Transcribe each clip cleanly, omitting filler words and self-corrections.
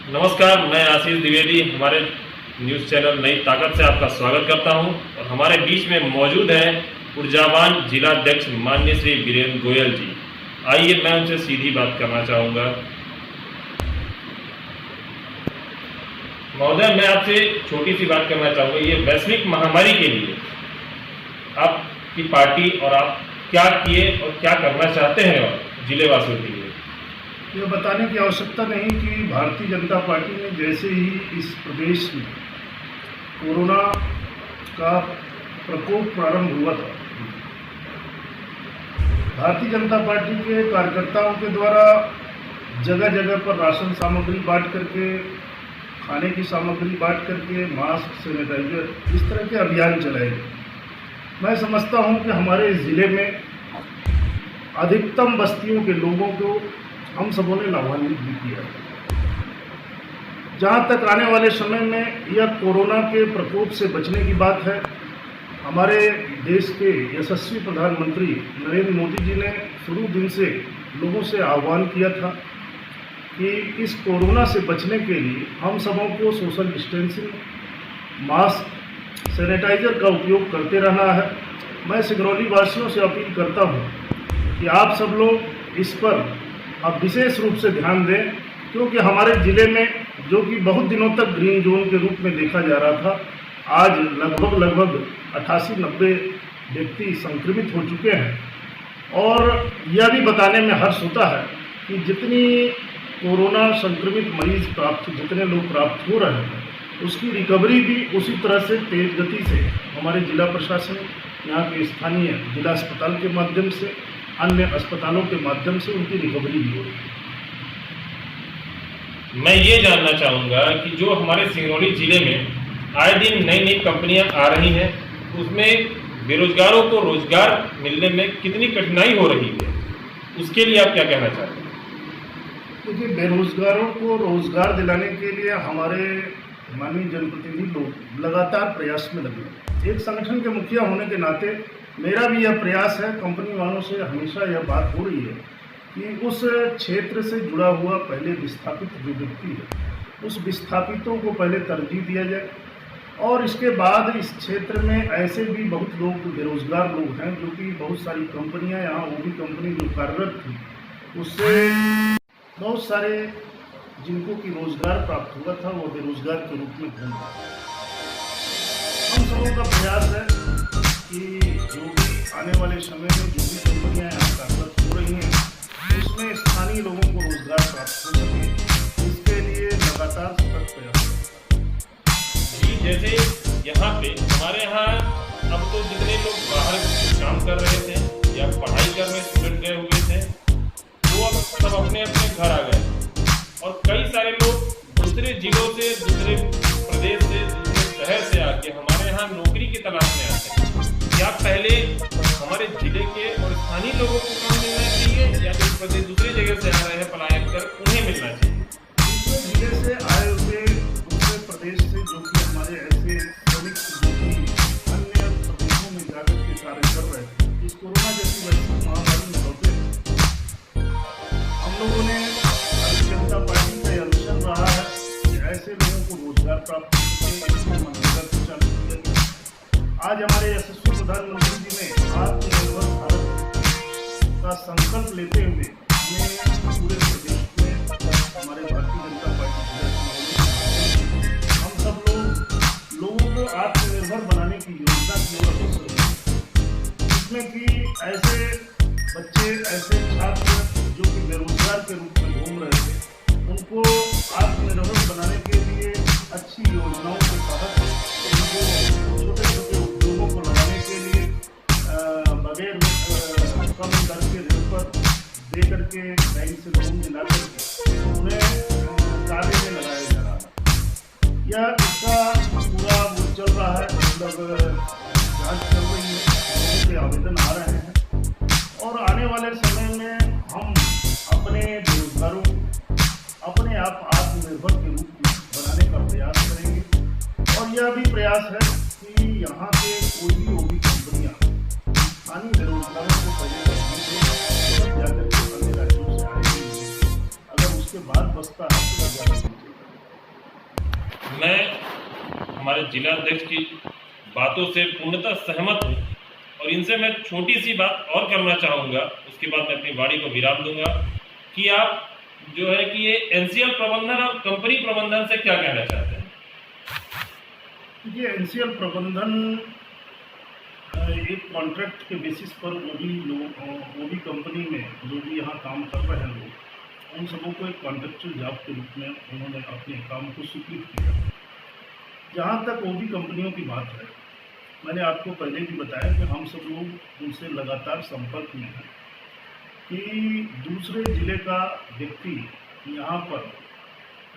नमस्कार, मैं आशीष द्विवेदी हमारे न्यूज़ चैनल नई ताकत से आपका स्वागत करता हूं और हमारे बीच में मौजूद हैं ऊर्जावान जिलाध्यक्ष माननीय श्री वीरेंद्र गोयल जी। आइए मैं उनसे सीधी बात करना चाहूँगा। महोदय, मैं आपसे छोटी सी बात करना चाहूँगा। ये वैश्विक महामारी के लिए आपकी पार्टी और आप क्या किए और क्या करना चाहते हैं और जिले वासियों के लिए? यह बताने की आवश्यकता नहीं कि भारतीय जनता पार्टी ने जैसे ही इस प्रदेश में कोरोना का प्रकोप प्रारंभ हुआ था, भारतीय जनता पार्टी के कार्यकर्ताओं के द्वारा जगह जगह पर राशन सामग्री बांट करके, खाने की सामग्री बांट करके, मास्क, सैनिटाइजर, इस तरह के अभियान चलाए गए। मैं समझता हूं कि हमारे ज़िले में अधिकतम बस्तियों के लोगों को हम सबों ने लाभान्वित भी किया। जहाँ तक आने वाले समय में यह कोरोना के प्रकोप से बचने की बात है, हमारे देश के यशस्वी प्रधानमंत्री नरेंद्र मोदी जी ने शुरू दिन से लोगों से आह्वान किया था कि इस कोरोना से बचने के लिए हम सबों को सोशल डिस्टेंसिंग, मास्क, सैनिटाइजर का उपयोग करते रहना है। मैं सिंगरौली वासियों से अपील करता हूँ कि आप सब लोग इस पर अब विशेष रूप से ध्यान दें, क्योंकि हमारे ज़िले में जो कि बहुत दिनों तक ग्रीन जोन के रूप में देखा जा रहा था, आज लगभग 88-90 व्यक्ति संक्रमित हो चुके हैं। और यह भी बताने में हर्ष होता है कि जितनी कोरोना संक्रमित मरीज जितने लोग प्राप्त हो रहे हैं, उसकी रिकवरी भी उसी तरह से तेज गति से हमारे जिला प्रशासन, यहाँ के स्थानीय जिला अस्पताल के माध्यम से, अन्य अस्पतालों के माध्यम से उनकी रिकवरी भी हो रही है। मैं ये जानना चाहूँगा कि जो हमारे सिंगरौली जिले में आए दिन नई नई कंपनियां आ रही हैं, उसमें बेरोजगारों को रोजगार मिलने में कितनी कठिनाई हो रही है, उसके लिए आप क्या कहना चाहते हैं? क्योंकि बेरोजगारों को रोजगार दिलाने के लिए हमारे माननीय जनप्रतिनिधि लोग लगातार प्रयास में लगे। एक संगठन के मुखिया होने के नाते मेरा भी यह प्रयास है, कंपनी वालों से हमेशा यह बात हो रही है कि उस क्षेत्र से जुड़ा हुआ पहले विस्थापित जो व्यक्ति है, उस विस्थापितों को पहले तरजीह दिया जाए। और इसके बाद इस क्षेत्र में ऐसे भी बहुत लोग बेरोजगार लोग हैं, जो कि बहुत सारी कंपनियां, यहाँ वो भी कंपनी जो कार्यरत थी, उससे बहुत सारे जिनको कि रोजगार प्राप्त हुआ था, वो बेरोजगार के रूप में घूम रहा है। हम सबों का प्रयास है कि जो भी आने वाले समय में जो भी कंपनियां यहाँ कार्यरत हो रही हैं, उसमें स्थानीय लोगों को रोजगार प्राप्त हो सके, इसके लिए लगातार सतत प्रयास जी, जैसे यहाँ पे हमारे यहाँ अब तो जितने लोग बाहर काम कर रहे थे या पढ़ाई करने स्टूडेंट गए हुए थे, वो अब सब अपने अपने घर आ गए और कई सारे लोग दूसरे जिलों से, दूसरे प्रदेश से, दूसरे शहर से आके हमारे यहाँ नौकरी की तलाश में आते हैं। क्या पहले हमारे जिले के और स्थानीय लोगों को काम मिलना चाहिए या जो प्रदेश दूसरी जगह से आ रहे हैं पलायन कर, उन्हें मिलना चाहिए? दूसरे जिले से आए हुए, दूसरे प्रदेश से जो कि हमारे ऐसे श्रमिक जो कि अन्य प्रदेशों में जाकर के कार्य कर रहे थे, इस कोरोना जैसी वैश्विक महामारी में होते हम लोगों ने भारतीय जनता पार्टी का यह मिशन रहा है कि ऐसे लोगों को रोजगार प्राप्त करके आज हमारे यशस्वी प्रधानमंत्री जी ने आत्मनिर्भर भारत का संकल्प लेते हुए हमें पूरे प्रदेश में हमारे भारतीय जनता पार्टी हम सब लोगों को आत्मनिर्भर बनाने की योजना की ओर अग्रसर हुए, जिसमें कि ऐसे बच्चे, ऐसे छात्र जो कि बेरोजगार के रूप में घूम रहे थे, उनको आत्मनिर्भर बनाने के लिए अच्छी योजनाओं के तहत उनको छोटे छोटे उद्योगों को लगाने के लिए बगैर कम दर के ऋण पर दे करके बैंक से लोन दिला करके उन्हें कार्य में लगाया जा रहा है। यह इसका पूरा वो चल रहा है, मतलब जांच चल रही है, लोगों के आवेदन आ रहे हैं और आने वाले समय में हम अपने बेरोजगारों को अपने आप आत्मनिर्भर के रूप में बनाने का प्रयास करेंगे। और यह भी प्रयास है कि यहाँ के कोई भी वो भी कंपनियाँ स्थानीय बेरोजगारों को पहले जाकर के अन्य राज्यों से आएंगी, अगर उसके बाद बसता है तो मैं हमारे जिला अध्यक्ष की बातों से पूर्णतः सहमत हूँ और इनसे मैं छोटी सी बात और करना चाहूँगा, उसके बाद मैं अपनी वाणी को विराम दूंगा कि आप जो है कि ये एनसीएल प्रबंधन और कंपनी प्रबंधन से क्या कहना चाहते हैं? ये एनसीएल प्रबंधन एक कॉन्ट्रैक्ट के बेसिस पर वो भी कंपनी में जो भी यहाँ काम कर रहे हैं लोग, उन सबों को एक कॉन्ट्रेक्चुअल जॉब के रूप में उन्होंने अपने काम को स्वीकृत किया। जहाँ तक वो भी कंपनियों की बात है, मैंने आपको पहले भी बताया कि हम सब लोग उनसे लगातार संपर्क में हैं कि दूसरे जिले का व्यक्ति यहाँ पर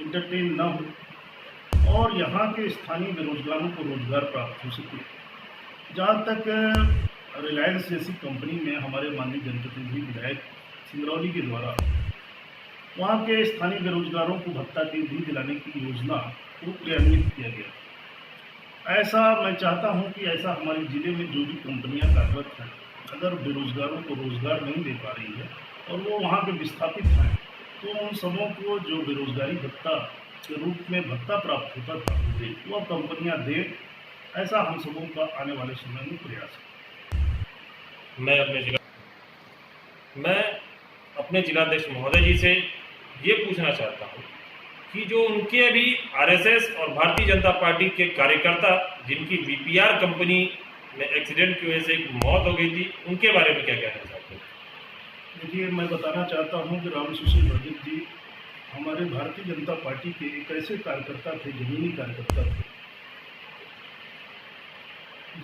इंटरटेन न हो और यहाँ के स्थानीय बेरोजगारों को रोजगार प्राप्त हो सके। जहाँ तक रिलायंस जैसी कंपनी में हमारे माननीय जनप्रतिनिधि विधायक सिंगरौली के द्वारा वहाँ के स्थानीय बेरोजगारों को भत्ता भी दिलाने की योजना को क्रियान्वित किया गया। ऐसा मैं चाहता हूँ कि ऐसा हमारे जिले में जो भी कंपनियाँ कार्यरत हैं, अगर बेरोजगारों को रोजगार नहीं दे पा रही है और वो वहाँ पे विस्थापित हैं, तो उन सबों को जो बेरोजगारी भत्ता के रूप में भत्ता प्राप्त होता था वह कंपनियाँ दे। ऐसा हम सबों का आने वाले समय में प्रयास है। मैं अपने जिलाध्यक्ष महोदय जी से ये पूछना चाहता हूँ कि जो उनके अभी आरएसएस और भारतीय जनता पार्टी के कार्यकर्ता जिनकी वीपीआर कंपनी में एक्सीडेंट की वजह से एक मौत हो गई थी, उनके बारे में क्या कहना चाहते हैं? देखिए, मैं बताना चाहता हूँ कि राम सुशील रजक जी हमारे भारतीय जनता पार्टी के एक ऐसे कार्यकर्ता थे, जमीनी कार्यकर्ता थे,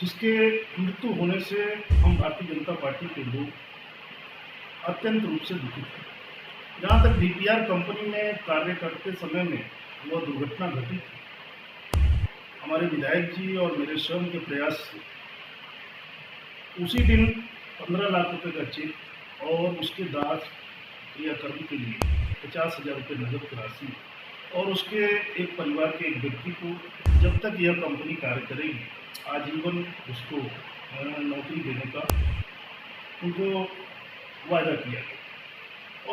जिसके मृत्यु होने से हम भारतीय जनता पार्टी के लोग अत्यंत रूप से दुखित हैं। जहाँ तक वीपीआर कंपनी में कार्य करते समय में वह दुर्घटना घटी थी, हमारे विधायक जी और मेरे स्वयं के प्रयास से उसी दिन 15 लाख रुपए का चेक और उसके दाह क्रियाकर्म के लिए 50,000 रुपये नगद राशि और उसके एक परिवार के एक व्यक्ति को जब तक यह कंपनी कार्य करेगी आजीवन उसको नौकरी देने का उनको वायदा किया गया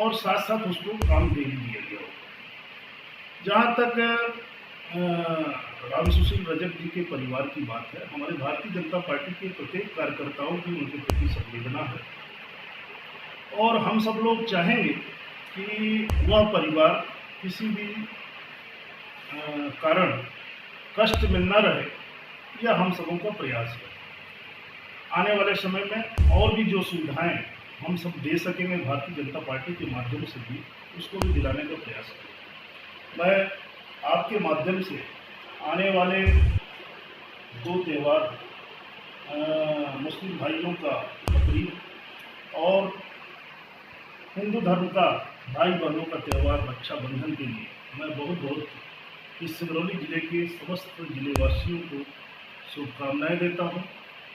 और साथ साथ उसको काम दे भी दिया गया। जहाँ तक राम सुशील रजक जी के परिवार की बात है, हमारे भारतीय जनता पार्टी के प्रत्येक कार्यकर्ताओं की उनके प्रति संवेदना है और हम सब लोग चाहेंगे कि वह परिवार किसी भी कारण कष्ट में न रहे, यह हम सबों का प्रयास है। आने वाले समय में और भी जो सुविधाएं हम सब दे सकेंगे भारतीय जनता पार्टी के माध्यम से भी, उसको भी दिलाने का प्रयास करें। मैं आपके माध्यम से आने वाले 2 त्यौहार मुस्लिम भाइयों का बकरीद और हिंदू धर्म का भाई बहनों का त्यौहार रक्षाबंधन के लिए मैं बहुत इस सिंगरौली जिले के समस्त जिलेवासियों को शुभकामनाएं देता हूं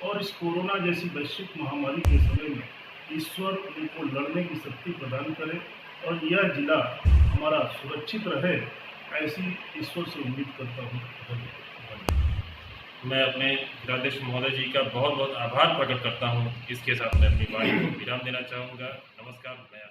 और इस कोरोना जैसी वैश्विक महामारी के समय में ईश्वर उनको लड़ने की शक्ति प्रदान करे और यह जिला हमारा सुरक्षित रहे, ऐसी ईश्वर से उम्मीद करता हूँ। मैं अपने जिलाध्यक्ष महोदय जी का बहुत बहुत आभार प्रकट करता हूँ। इसके साथ मैं अपनी वाणी को विराम देना चाहूँगा। नमस्कार। मैं